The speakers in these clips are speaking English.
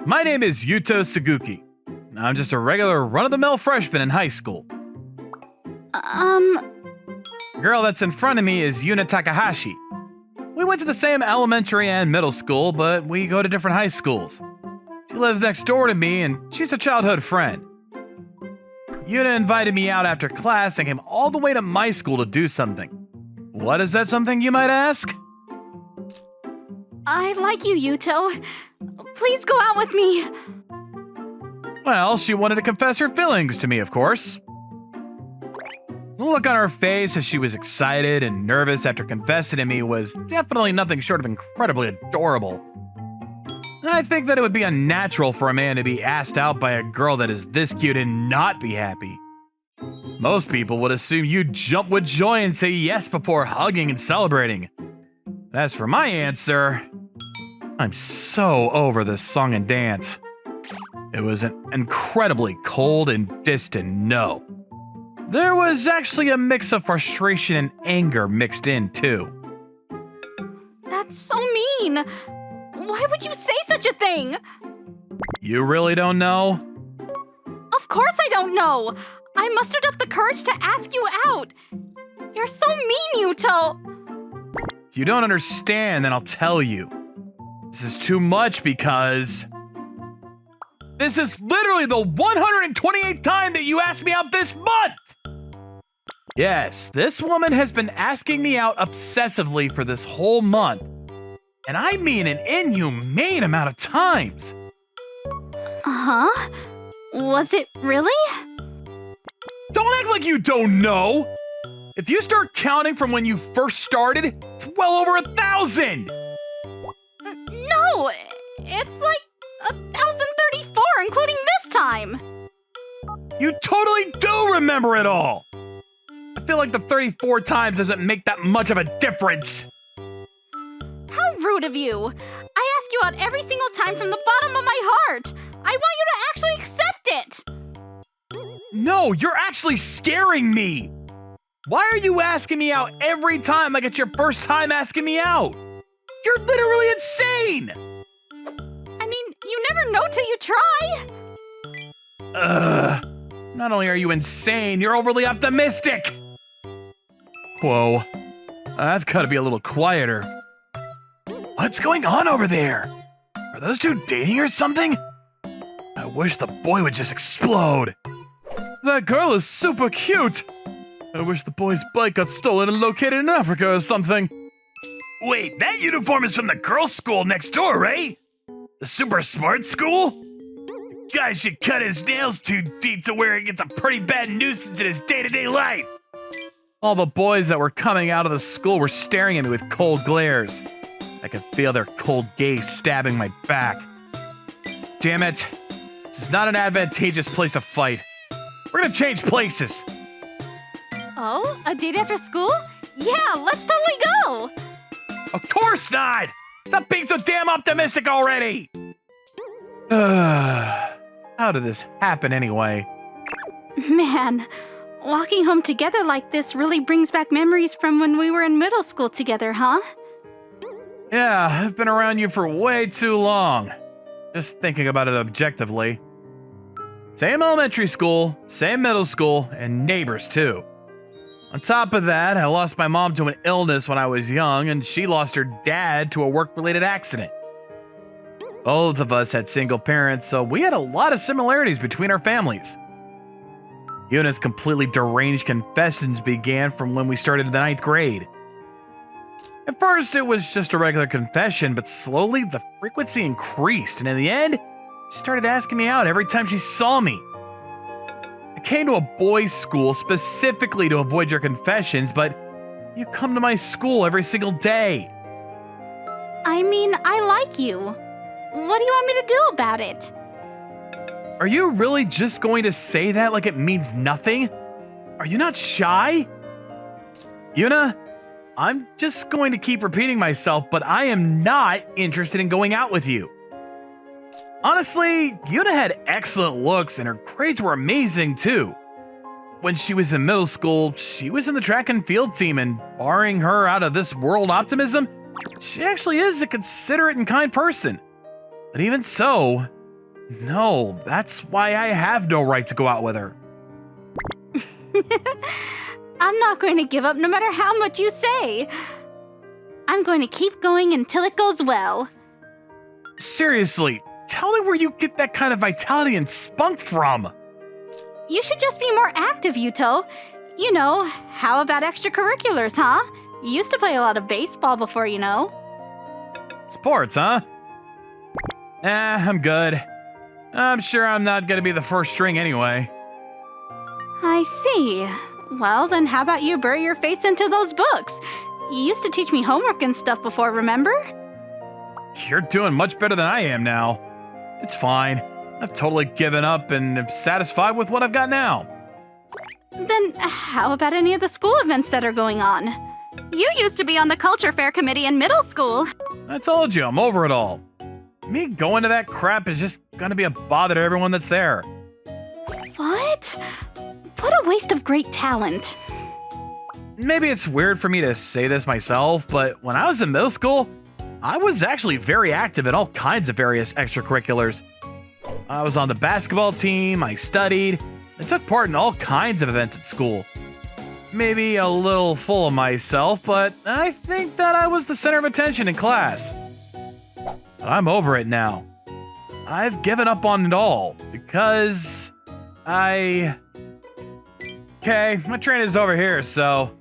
My name is Yuto Suguki. I'm just a regular run-of-the-mill freshman in high school. The girl that's in front of me is Yuna Takahashi. We went to the same elementary and middle school, but we go to different high schools. She lives next door to me, and she's a childhood friend. Yuna invited me out after class and came all the way to my school to do something. What is that something, you might ask? I like you, Yuto. Please go out with me. Well, she wanted to confess her feelings to me, of course. The look on her face as she was excited and nervous after confessing to me was definitely nothing short of incredibly adorable. I think that it would be unnatural for a man to be asked out by a girl that is this cute and not be happy. Most people would assume you'd jump with joy and say yes before hugging and celebrating. As for my answer, I'm so over this song and dance. It was an incredibly cold and distant no. There was actually a mix of frustration and anger mixed in, too. That's so mean. Why would you say such a thing? You really don't know? Of course I don't know. I mustered up the courage to ask you out. You're so mean, Yuto. If you don't understand, then I'll tell you. This is too much because this is literally the 128th time that you asked me out this month! Yes, this woman has been asking me out obsessively for this whole month. And I mean an inhumane amount of times. Uh-huh? Was it really? Don't act like you don't know! If you start counting from when you first started, it's well over 1,000! No! It's like 1,034, including this time! You totally do remember it all! I feel like the 34 times doesn't make that much of a difference. How rude of you! I ask you out every single time from the bottom of my heart! I want you to actually accept it! No, you're actually scaring me! Why are you asking me out every time like it's your first time asking me out? You're literally insane! I mean, you never know till you try! Not only are you insane, you're overly optimistic! Whoa, I've gotta be a little quieter. What's going on over there? Are those two dating or something? I wish the boy would just explode. That girl is super cute! I wish the boy's bike got stolen and located in Africa or something. Wait, that uniform is from the girls' school next door, right? The super smart school? The guy should cut his nails too deep to where he gets a pretty bad nuisance in his day-to-day life. All the boys that were coming out of the school were staring at me with cold glares. I could feel their cold gaze stabbing my back. Damn it. This is not an advantageous place to fight. We're gonna change places. Oh, a date after school? Yeah, let's totally go! Of course not! Stop being so damn optimistic already! How did this happen anyway? Man, walking home together like this really brings back memories from when we were in middle school together, huh? Yeah, I've been around you for way too long. Just thinking about it objectively. Same elementary school, same middle school, and neighbors too. On top of that, I lost my mom to an illness when I was young, and she lost her dad to a work-related accident. Both of us had single parents, so we had a lot of similarities between our families. Yuna's completely deranged confessions began from when we started in the 9th grade. At first, it was just a regular confession, but slowly the frequency increased, and in the end, she started asking me out every time she saw me. I came to a boys' school specifically to avoid your confessions, but you come to my school every single day. I mean, I like you. What do you want me to do about it? Are you really just going to say that like it means nothing? Are you not shy? Yuna, I'm just going to keep repeating myself, but I am not interested in going out with you. Honestly, Yuna had excellent looks and her grades were amazing too. When she was in middle school, she was in the track and field team, and barring her out of this world optimism, she actually is a considerate and kind person. But even so, No, that's why I have no right to go out with her. I'm not going to give up no matter how much you say. I'm going to keep going until it goes well. Seriously, tell me where you get that kind of vitality and spunk from. You should just be more active, Yuto. You know, how about extracurriculars, huh? You used to play a lot of baseball before, you know. Sports, huh? I'm good. I'm sure I'm not gonna be the first string anyway. I see. Well, then how about you bury your face into those books? You used to teach me homework and stuff before, remember? You're doing much better than I am now. It's fine. I've totally given up and am satisfied with what I've got now. Then how about any of the school events that are going on? You used to be on the culture fair committee in middle school. I told you, I'm over it all. Me going to that crap is just gonna be a bother to everyone that's there. What? What a waste of great talent. Maybe it's weird for me to say this myself, but when I was in middle school, I was actually very active in all kinds of various extracurriculars. I was on the basketball team, I studied, I took part in all kinds of events at school. Maybe a little full of myself, but I think that I was the center of attention in class. But I'm over it now. I've given up on it all because Okay, my train is over here, so...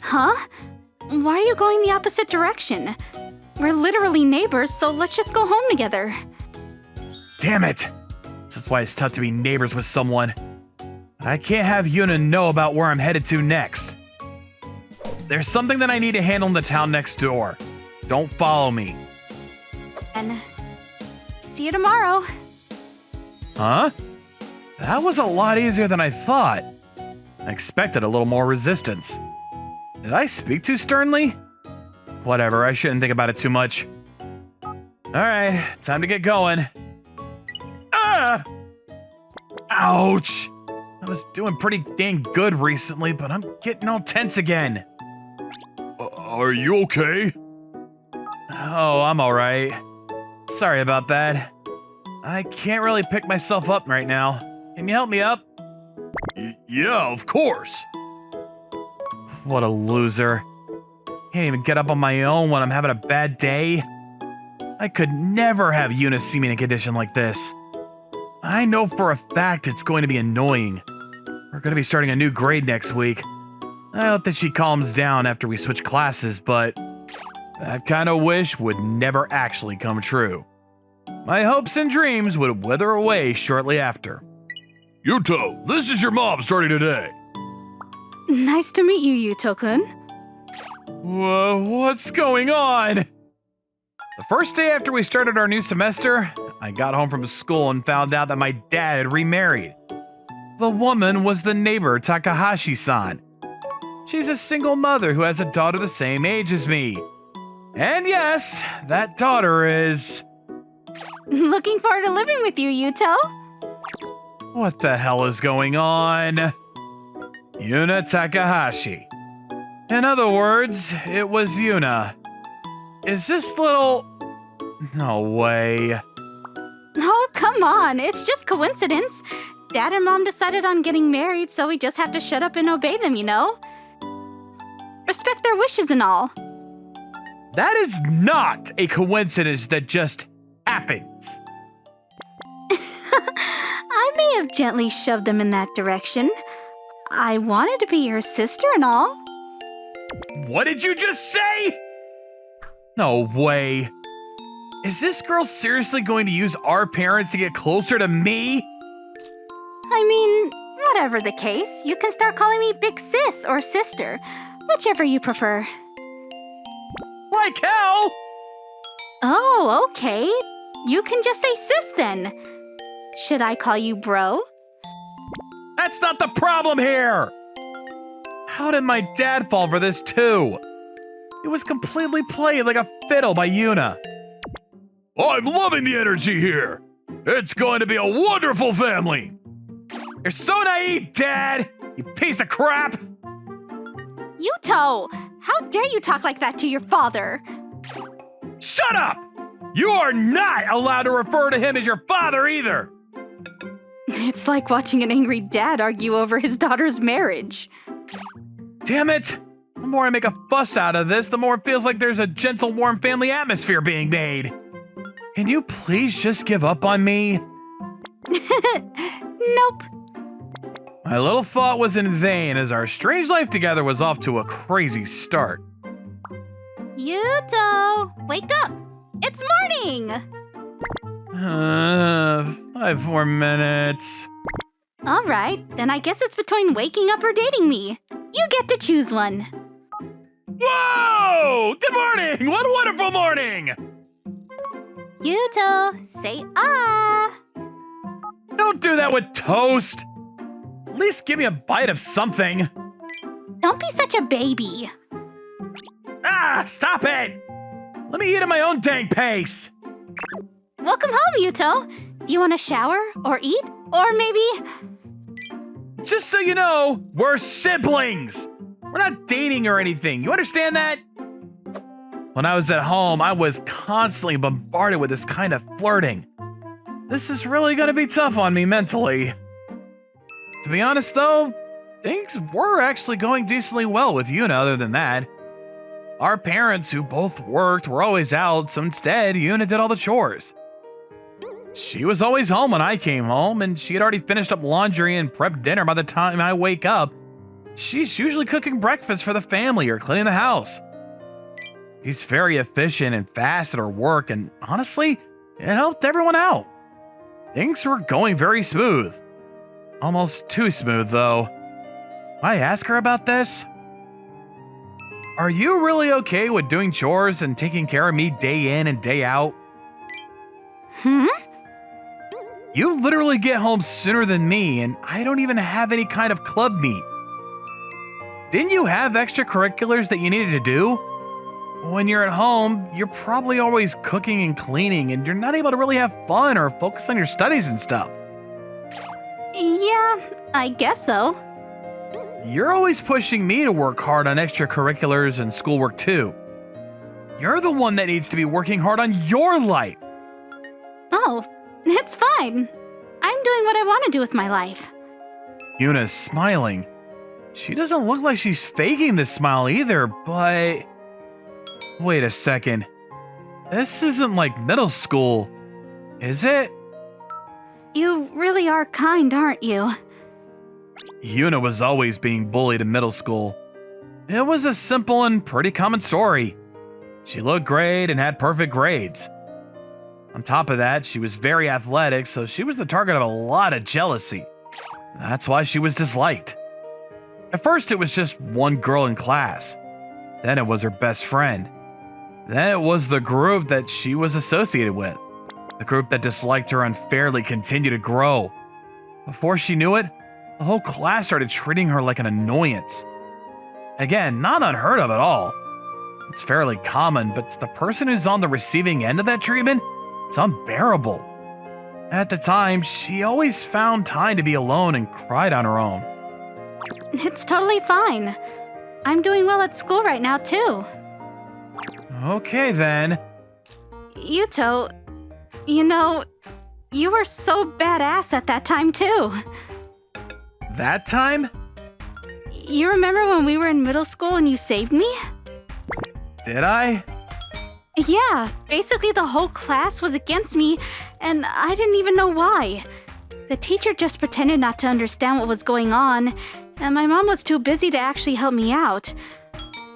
Huh? Why are you going the opposite direction? We're literally neighbors, so let's just go home together. Damn it! This is why it's tough to be neighbors with someone. I can't have Yuna know about where I'm headed to next. There's something that I need to handle in the town next door. Don't follow me. And see you tomorrow. Huh? That was a lot easier than I thought. I expected a little more resistance. Did I speak too sternly? Whatever, I shouldn't think about it too much. Alright, time to get going. Ah! Ouch! I was doing pretty dang good recently, but I'm getting all tense again. Are you okay? Oh, I'm alright. Sorry about that. I can't really pick myself up right now. Can you help me up? Yeah, of course. What a loser. Can't even get up on my own when I'm having a bad day. I could never have Yuna see me in a condition like this. I know for a fact it's going to be annoying. We're going to be starting a new grade next week. I hope that she calms down after we switch classes, but that kind of wish would never actually come true. My hopes and dreams would wither away shortly after. Yuto, this is your mom starting today. Nice to meet you, Yuto-kun. Whoa, what's going on? The first day after we started our new semester, I got home from school and found out that my dad had remarried. The woman was the neighbor Takahashi-san. She's a single mother who has a daughter the same age as me. And yes, that daughter is... Looking forward to living with you, Yuto. What the hell is going on? Yuna Takahashi. In other words, it was Yuna. Is this little... No way. Oh, come on. It's just coincidence. Dad and Mom decided on getting married, so we just have to shut up and obey them, you know? Respect their wishes and all. That is not a coincidence that just happens. I may have gently shoved them in that direction. I wanted to be your sister and all. What did you just say? No way. Is this girl seriously going to use our parents to get closer to me? I mean, whatever the case, you can start calling me Big Sis or Sister, whichever you prefer. Like hell! Oh, okay. You can just say Sis then. Should I call you Bro? That's not the problem here! How did my dad fall for this too? It was completely played like a fiddle by Yuna. I'm loving the energy here. It's going to be a wonderful family. You're so naive, Dad! You piece of crap! Yuto! How dare you talk like that to your father? Shut up! You are not allowed to refer to him as your father either! It's like watching an angry dad argue over his daughter's marriage. Damn it! The more I make a fuss out of this, the more it feels like there's a gentle, warm family atmosphere being made. Can you please just give up on me? Nope. My little thought was in vain as our strange life together was off to a crazy start. Yuto, wake up! It's morning! 5 more minutes. All right, then I guess it's between waking up or dating me. You get to choose one. Whoa! Good morning! What a wonderful morning! Yuto, say ah! Don't do that with toast! At least give me a bite of something. Don't be such a baby. Ah, stop it! Let me eat at my own dang pace. Welcome home, Yuto. Do you want to shower or eat? Or maybe... Just so you know, we're siblings. We're not dating or anything. You understand that? When I was at home, I was constantly bombarded with this kind of flirting. This is really gonna be tough on me mentally. To be honest though, things were actually going decently well with Yuna other than that. Our parents, who both worked, were always out, so instead, Yuna did all the chores. She was always home when I came home, and she had already finished up laundry and prepped dinner by the time I wake up. She's usually cooking breakfast for the family or cleaning the house. She's very efficient and fast at her work, and honestly, it helped everyone out. Things were going very smooth. Almost too smooth, though. I ask her about this? Are you really okay with doing chores and taking care of me day in and day out? You literally get home sooner than me, and I don't even have any kind of club meet. Didn't you have extracurriculars that you needed to do? When you're at home, you're probably always cooking and cleaning, and you're not able to really have fun or focus on your studies and stuff. Yeah, I guess so. You're always pushing me to work hard on extracurriculars and schoolwork too. You're the one that needs to be working hard on your life. Oh, it's fine. I'm doing what I want to do with my life. Yuna's smiling. She doesn't look like she's faking this smile either, but... Wait a second. This isn't like middle school, is it? You really are kind, aren't you? Yuna was always being bullied in middle school. It was a simple and pretty common story. She looked great and had perfect grades. On top of that, she was very athletic, so she was the target of a lot of jealousy. That's why she was disliked. At first, it was just one girl in class. Then it was her best friend. Then it was the group that she was associated with. The group that disliked her unfairly continued to grow. Before she knew it, the whole class started treating her like an annoyance. Again, not unheard of at all. It's fairly common, but to the person who's on the receiving end of that treatment, it's unbearable. At the time, she always found time to be alone and cried on her own. It's totally fine. I'm doing well at school right now, too. Okay, then. Yuto, you know, you were so badass at that time, too. That time? You remember when we were in middle school and you saved me? Did I? Yeah, basically the whole class was against me, and I didn't even know why. The teacher just pretended not to understand what was going on, and my mom was too busy to actually help me out.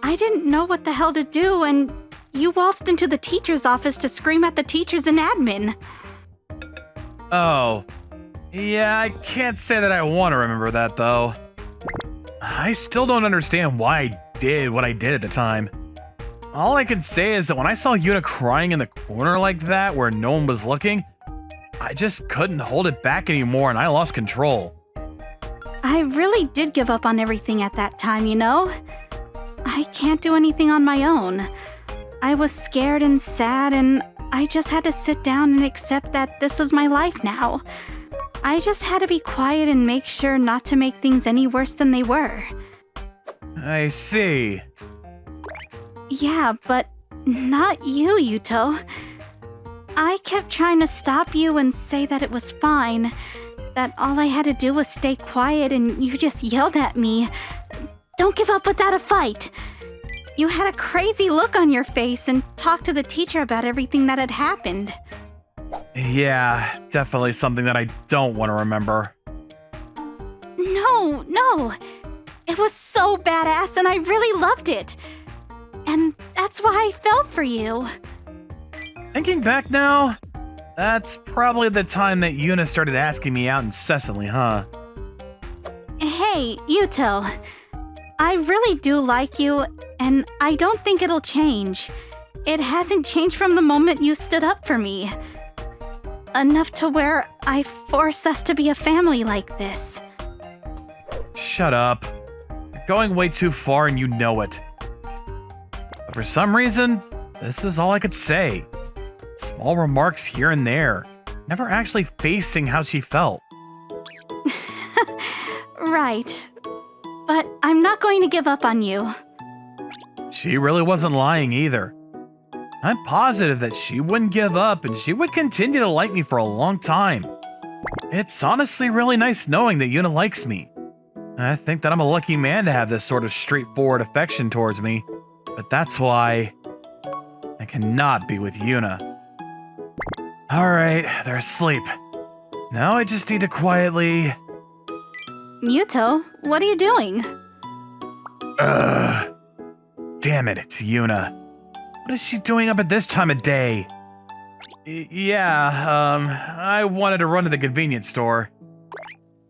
I didn't know what the hell to do, and you waltzed into the teacher's office to scream at the teachers and admin. Oh. Yeah, I can't say that I want to remember that, though. I still don't understand why I did what I did at the time. All I can say is that when I saw Yuna crying in the corner like that where no one was looking, I just couldn't hold it back anymore and I lost control. I really did give up on everything at that time, you know? I can't do anything on my own. I was scared and sad, and I just had to sit down and accept that this was my life now. I just had to be quiet and make sure not to make things any worse than they were. I see. Yeah, but not you, Yuto. I kept trying to stop you and say that it was fine. That all I had to do was stay quiet and you just yelled at me. Don't give up without a fight. You had a crazy look on your face and talked to the teacher about everything that had happened. Yeah, definitely something that I don't want to remember. No. It was so badass and I really loved it. And that's why I fell for you. Thinking back now, that's probably the time that Yuna started asking me out incessantly, huh? Hey, Yuto. I really do like you, and I don't think it'll change. It hasn't changed from the moment you stood up for me. Enough to where I force us to be a family like this. Shut up. You're going way too far and you know it. But for some reason, this is all I could say. Small remarks here and there, never actually facing how she felt. Right. But I'm not going to give up on you. She really wasn't lying either. I'm positive that she wouldn't give up and she would continue to like me for a long time. It's honestly really nice knowing that Yuna likes me. I think that I'm a lucky man to have this sort of straightforward affection towards me, but that's why I cannot be with Yuna. Alright, they're asleep. Now I just need to quietly... Yuto, what are you doing? Damn it, it's Yuna. What is she doing up at this time of day? I wanted to run to the convenience store.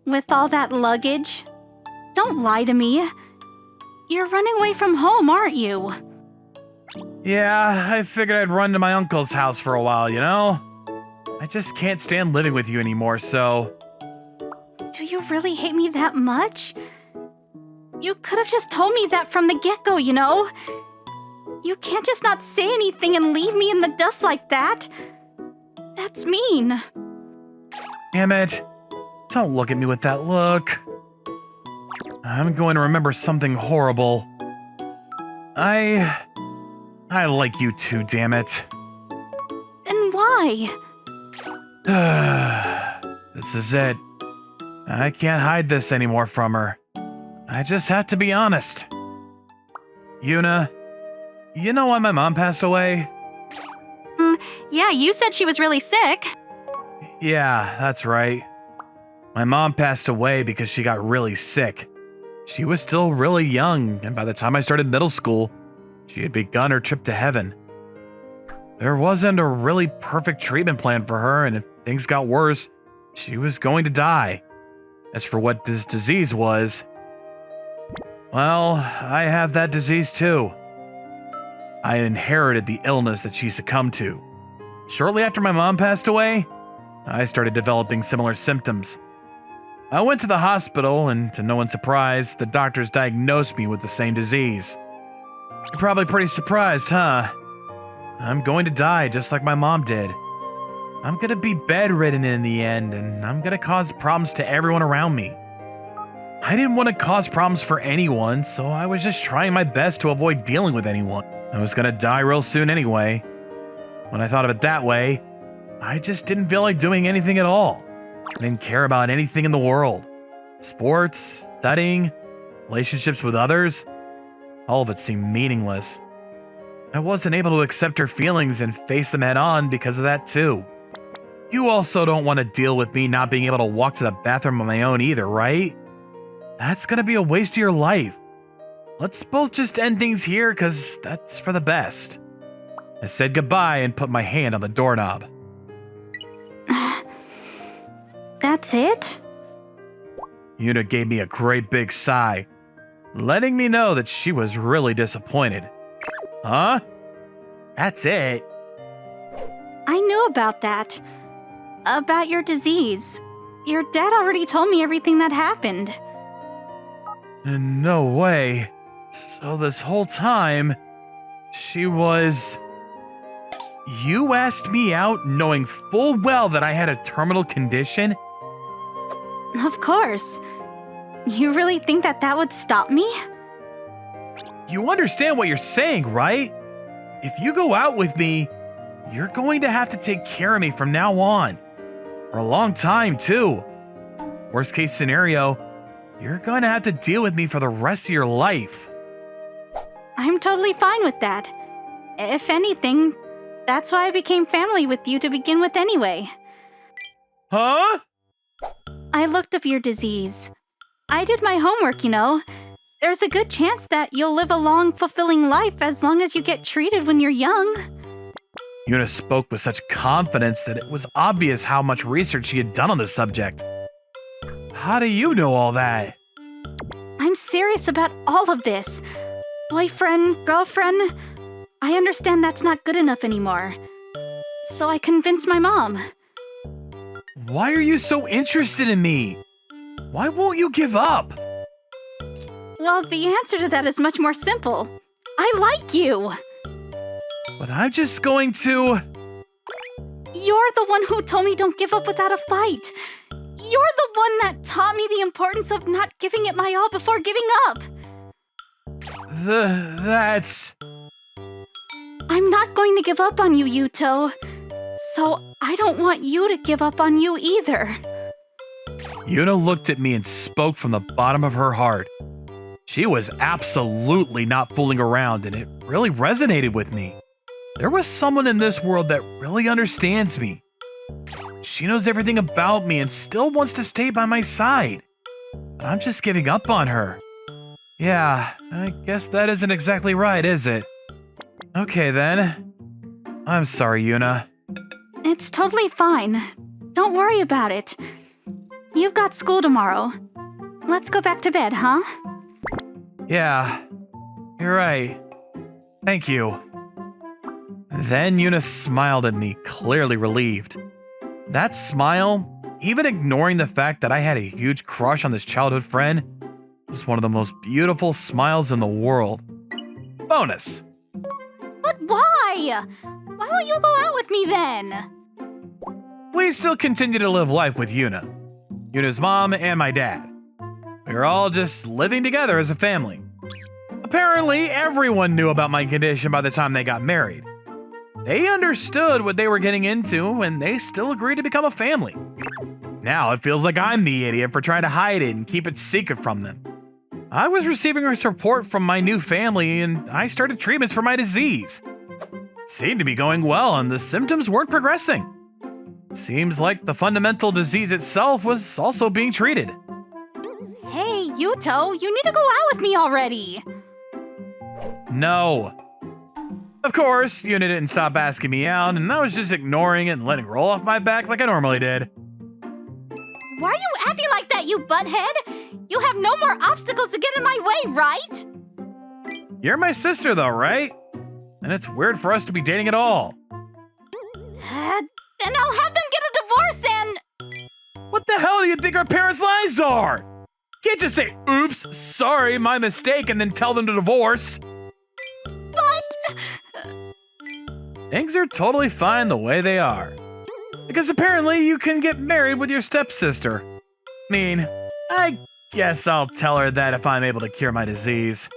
With all that luggage? Don't lie to me. You're running away from home, aren't you? Yeah, I figured I'd run to my uncle's house for a while, you know? I just can't stand living with you anymore, so... Do you really hate me that much? You could have just told me that from the get-go, you know? You can't just not say anything and leave me in the dust like that. That's mean. Damn it. Don't look at me with that look. I'm going to remember something horrible. I like you too, damn it. Then why? This is it. I can't hide this anymore from her. I just have to be honest. Yuna, you know why my mom passed away? Yeah, you said she was really sick. Yeah, that's right. My mom passed away because she got really sick. She was still really young, and by the time I started middle school, she had begun her trip to heaven. There wasn't a really perfect treatment plan for her, and if things got worse, she was going to die. As for what this disease was, well, I have that disease too. I inherited the illness that she succumbed to. Shortly after my mom passed away, I started developing similar symptoms. I went to the hospital, and to no one's surprise, the doctors diagnosed me with the same disease. You're probably pretty surprised, huh? I'm going to die just like my mom did. I'm gonna be bedridden in the end, and I'm gonna cause problems to everyone around me. I didn't want to cause problems for anyone, so I was just trying my best to avoid dealing with anyone. I was gonna die real soon anyway. When I thought of it that way, I just didn't feel like doing anything at all. I didn't care about anything in the world. Sports, studying, relationships with others, all of it seemed meaningless. I wasn't able to accept her feelings and face them head on because of that too. You also don't want to deal with me not being able to walk to the bathroom on my own either, right? That's gonna be a waste of your life. Let's both just end things here, cause that's for the best. I said goodbye and put my hand on the doorknob. That's it? Yuna gave me a great big sigh, letting me know that she was really disappointed. Huh? That's it? I knew about that. About your disease. Your dad already told me everything that happened. No way. So this whole time, she was... You asked me out knowing full well that I had a terminal condition? Of course. You really think that that would stop me? You understand what you're saying, right? If you go out with me, you're going to have to take care of me from now on. For a long time, too. Worst case scenario, you're going to have to deal with me for the rest of your life. I'm totally fine with that. If anything, that's why I became family with you to begin with anyway. Huh? I looked up your disease. I did my homework, you know. There's a good chance that you'll live a long, fulfilling life as long as you get treated when you're young. Yuna spoke with such confidence that it was obvious how much research she had done on the subject. How do you know all that? I'm serious about all of this. Boyfriend, girlfriend, I understand that's not good enough anymore. So I convinced my mom. Why are you so interested in me? Why won't you give up? Well, the answer to that is much more simple. I like you. But I'm just going to... You're the one who told me don't give up without a fight. You're the one that taught me the importance of not giving it my all before giving up. That's... I'm not going to give up on you, Yuto. So I don't want you to give up on you either. Yuna looked at me and spoke from the bottom of her heart. She was absolutely not fooling around, and it really resonated with me. There was someone in this world that really understands me. She knows everything about me and still wants to stay by my side. But I'm just giving up on her. Yeah, I guess that isn't exactly right, is it? Okay then. I'm sorry, Yuna. It's totally fine. Don't worry about it. You've got school tomorrow. Let's go back to bed, huh? Yeah, you're right. Thank you. Then Yuna smiled at me, clearly relieved. That smile, even ignoring the fact that I had a huge crush on this childhood friend, was one of the most beautiful smiles in the world. Bonus. But why? Why won't you go out with me then? We still continue to live life with Yuna. Yuna's mom and my dad. We were all just living together as a family. Apparently, everyone knew about my condition by the time they got married. They understood what they were getting into, and they still agreed to become a family. Now it feels like I'm the idiot for trying to hide it and keep it secret from them. I was receiving a support from my new family, and I started treatments for my disease. It seemed to be going well, and the symptoms weren't progressing. Seems like the fundamental disease itself was also being treated. Hey, Yuto, you need to go out with me already. No. Of course, Yuna didn't stop asking me out, and I was just ignoring it and letting it roll off my back like I normally did. Why are you acting like that, you butthead? You have no more obstacles to get in my way, right? You're my sister though, right? And it's weird for us to be dating at all. Then I'll have them get a divorce and... What the hell do you think our parents' lives are? Can't just say, oops, sorry, my mistake, and then tell them to divorce. But... Things are totally fine the way they are. Because apparently you can get married with your stepsister. I mean, I guess I'll tell her that if I'm able to cure my disease.